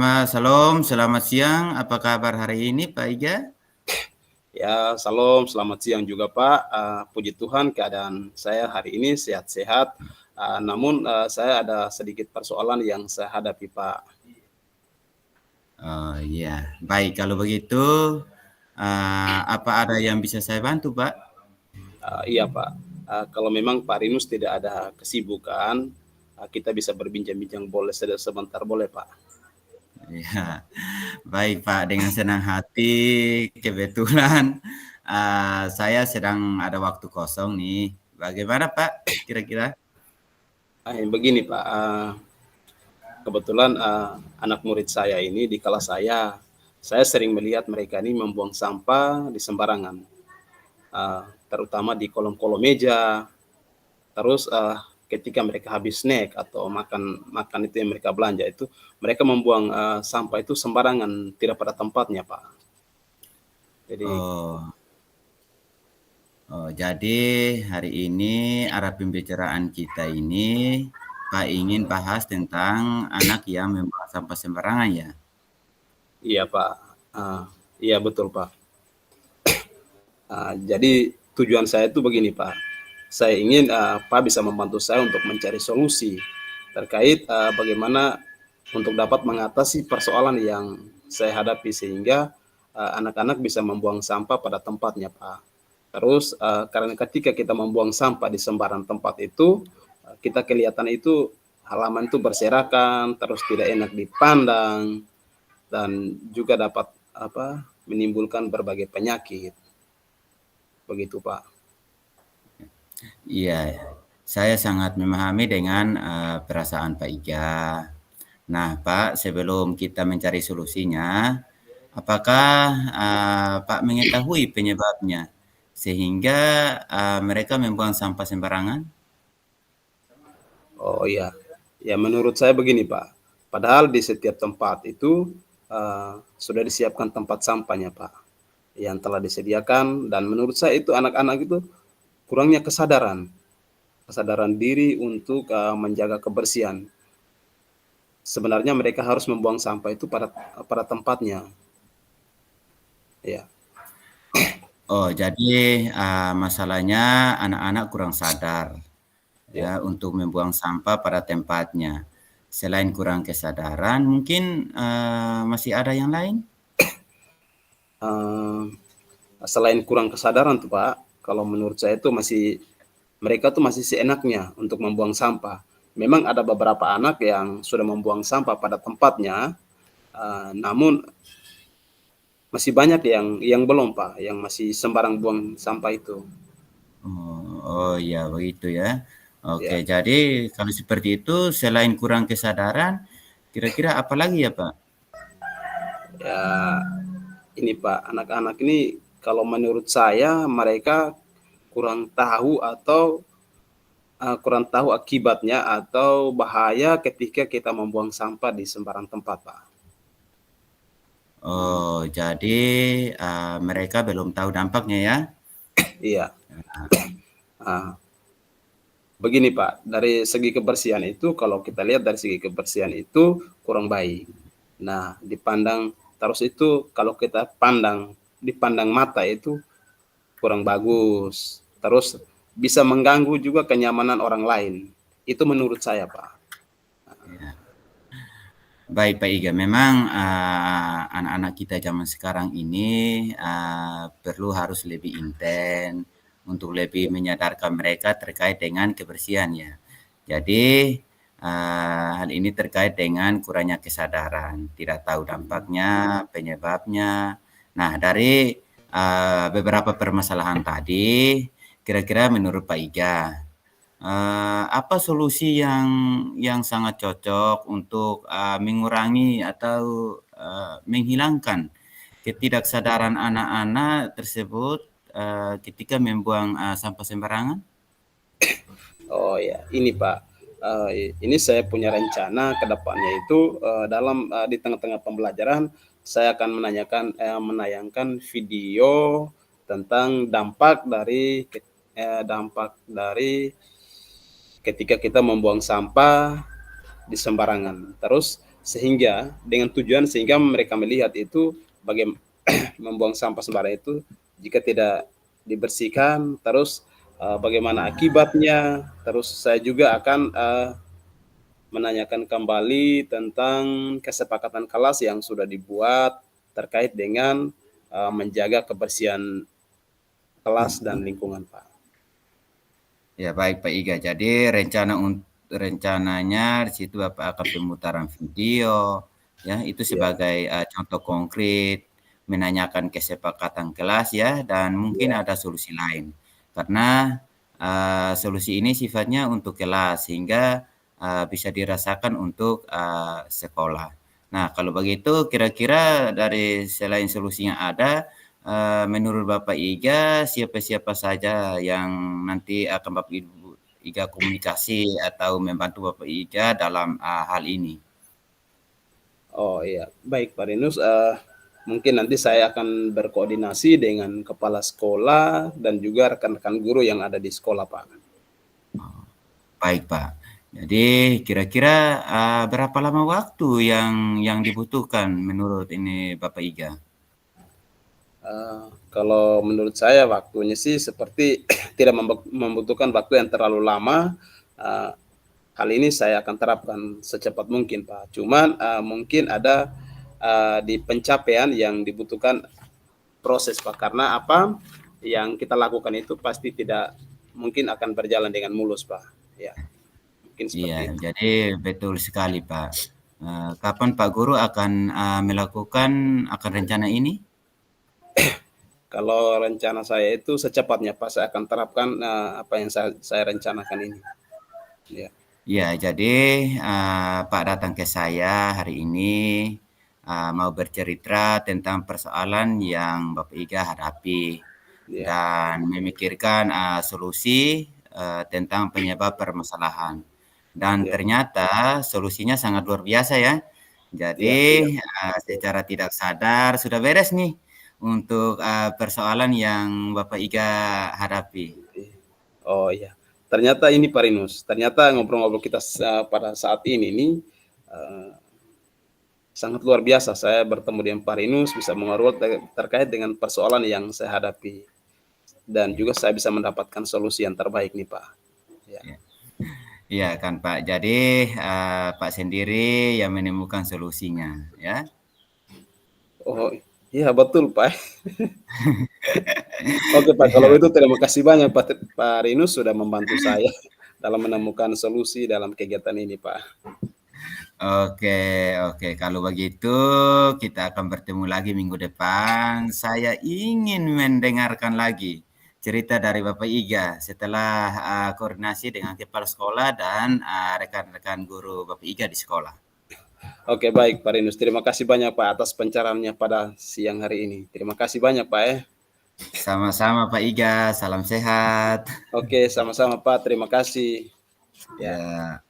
Mas, Salam, selamat siang. Apa kabar hari ini, Pak Iga? Ya, salam, selamat siang juga Pak. Puji Tuhan keadaan saya hari ini sehat-sehat. Namun saya ada sedikit persoalan yang saya hadapi Pak. Oh iya, baik. Kalau begitu, apa ada yang bisa saya bantu, Pak? Iya Pak, kalau memang Pak Rinus tidak ada kesibukan, kita bisa berbincang-bincang boleh sebentar boleh Pak? Ya, baik Pak. Dengan senang hati. Kebetulan saya sedang ada waktu kosong nih. Bagaimana Pak? Kira-kira? Begini Pak, kebetulan anak murid saya ini di kelas saya sering melihat mereka ini membuang sampah di sembarangan, terutama di kolom-kolom meja. Terus ketika mereka habis snack atau makan itu yang mereka belanja itu, mereka membuang sampah itu sembarangan, tidak pada tempatnya, Pak. Jadi Oh, jadi hari ini arah pembicaraan kita ini, Pak ingin bahas tentang anak yang membuang sampah sembarangan ya? iya, Pak. Ah, iya betul, Pak. Jadi tujuan saya itu begini, Pak. Saya ingin Pak bisa membantu saya untuk mencari solusi terkait bagaimana untuk dapat mengatasi persoalan yang saya hadapi sehingga anak-anak bisa membuang sampah pada tempatnya, Pak. Terus karena ketika kita membuang sampah di sembarang tempat itu, kita kelihatan itu halaman itu berserakan, terus tidak enak dipandang dan juga dapat menimbulkan berbagai penyakit. Begitu, Pak. Iya, saya sangat memahami dengan perasaan Pak Iga. Nah, Pak, sebelum kita mencari solusinya, apakah Pak mengetahui penyebabnya sehingga mereka membuang sampah sembarangan? Oh iya, ya menurut saya begini Pak, padahal di setiap tempat itu sudah disiapkan tempat sampahnya Pak, yang telah disediakan dan menurut saya itu anak-anak itu kurangnya kesadaran diri untuk menjaga kebersihan. Sebenarnya mereka harus membuang sampah itu pada tempatnya, ya. Oh, jadi masalahnya anak-anak kurang sadar Ya. ya untuk membuang sampah pada tempatnya. Selain kurang kesadaran, mungkin masih ada yang lain? Eh, Selain kurang kesadaran tuh Pak, kalau menurut saya itu mereka tuh masih seenaknya untuk membuang sampah. Memang ada beberapa anak yang sudah membuang sampah pada tempatnya, namun masih banyak yang belum Pak, yang masih sembarang buang sampah itu. Oh ya begitu ya. Oke, Ya, jadi kalau seperti itu selain kurang kesadaran, kira-kira apa lagi ya Pak? ya ini Pak, anak-anak ini kalau menurut saya mereka kurang tahu atau kurang tahu akibatnya atau bahaya ketika kita membuang sampah di sembarang tempat Pak. Oh, jadi mereka belum tahu dampaknya ya? Iya. Ah, Begini Pak, dari segi kebersihan itu kalau kita lihat dari segi kebersihan itu kurang baik. Nah, dipandang terus itu kalau kita dipandang mata itu kurang bagus. Terus bisa mengganggu juga kenyamanan orang lain. Itu menurut saya, Pak. Ya. Baik Pak Iga, memang anak-anak kita zaman sekarang ini perlu harus lebih intens untuk lebih menyadarkan mereka terkait dengan kebersihan ya. Jadi hal ini terkait dengan kurangnya kesadaran, tidak tahu dampaknya, penyebabnya. Nah, dari beberapa permasalahan tadi, kira-kira menurut Pak Iga, apa solusi yang sangat cocok untuk mengurangi atau menghilangkan ketidaksadaran anak-anak tersebut ketika membuang sampah sembarangan? Oh ya, ini Pak. Ini saya punya rencana ke depannya itu di tengah-tengah pembelajaran saya akan menayangkan video tentang dampak dari ketika kita membuang sampah di sembarangan. Terus sehingga dengan tujuan sehingga mereka melihat itu bagaimana membuang sampah sembarangan itu jika tidak dibersihkan, terus bagaimana akibatnya. Terus saya juga akan menanyakan kembali tentang kesepakatan kelas yang sudah dibuat terkait dengan menjaga kebersihan kelas dan lingkungan, Pak. Ya baik Pak Iga. Jadi rencananya di situ Bapak akan pemutaran video, ya itu Ya, sebagai contoh konkret, menanyakan kesepakatan kelas ya, dan mungkin ya, ada solusi lain. Karena solusi ini sifatnya untuk kelas sehingga bisa dirasakan untuk sekolah. Nah kalau begitu kira-kira dari selain solusi yang ada, menurut Bapak Iga, siapa-siapa saja yang nanti akan Bapak Iga komunikasi atau membantu Bapak Iga dalam hal ini? oh iya, baik Pak Rinus. Mungkin nanti saya akan berkoordinasi dengan kepala sekolah dan juga rekan-rekan guru yang ada di sekolah, Pak. Oh, baik Pak. Jadi kira-kira berapa lama waktu yang dibutuhkan menurut ini Bapak Iga? Kalau menurut saya waktunya sih seperti tidak membutuhkan waktu yang terlalu lama. Uh, Hal ini saya akan terapkan secepat mungkin, Pak. Cuman mungkin ada di pencapaian yang dibutuhkan proses, Pak. Karena apa yang kita lakukan itu pasti tidak mungkin akan berjalan dengan mulus, Pak. Ya, mungkin Iya, seperti itu. jadi betul sekali Pak. Kapan Pak Guru akan melakukan rencana ini? Kalau rencana saya itu secepatnya, Pak, saya akan terapkan apa yang saya rencanakan ini. Ya, Ya, jadi Pak datang ke saya hari ini mau bercerita tentang persoalan yang Bapak Iga hadapi ya, dan memikirkan solusi tentang penyebab permasalahan. Dan ya, ternyata solusinya sangat luar biasa ya. ya, Jadi iya. secara tidak sadar sudah beres nih untuk persoalan yang Bapak Iga hadapi. Oh iya, ternyata ini Pak Rinus, ternyata ngobrol-ngobrol kita pada saat ini nih uh, sangat luar biasa. Saya bertemu dengan Pak Rinus bisa mengobrol terkait dengan persoalan yang saya hadapi dan juga saya bisa mendapatkan solusi yang terbaik nih Pak. Ya. Ya. Iya kan Pak. Jadi Pak sendiri yang menemukan solusinya ya. Oh iya betul Pak. Oke Pak, kalau Iya. itu terima kasih banyak Pak Rinus sudah membantu saya dalam menemukan solusi dalam kegiatan ini Pak. Oke, oke. Kalau begitu kita akan bertemu lagi minggu depan. Saya ingin mendengarkan lagi cerita dari Bapak Iga setelah koordinasi dengan kepala sekolah dan rekan-rekan guru Bapak Iga di sekolah. Oke baik Pak Rinus, terima kasih banyak Pak atas pencerahannya pada siang hari ini. Terima kasih banyak Pak ya. Sama-sama Pak Iga, salam sehat. Oke, sama-sama Pak. Terima kasih. Ya. Ya.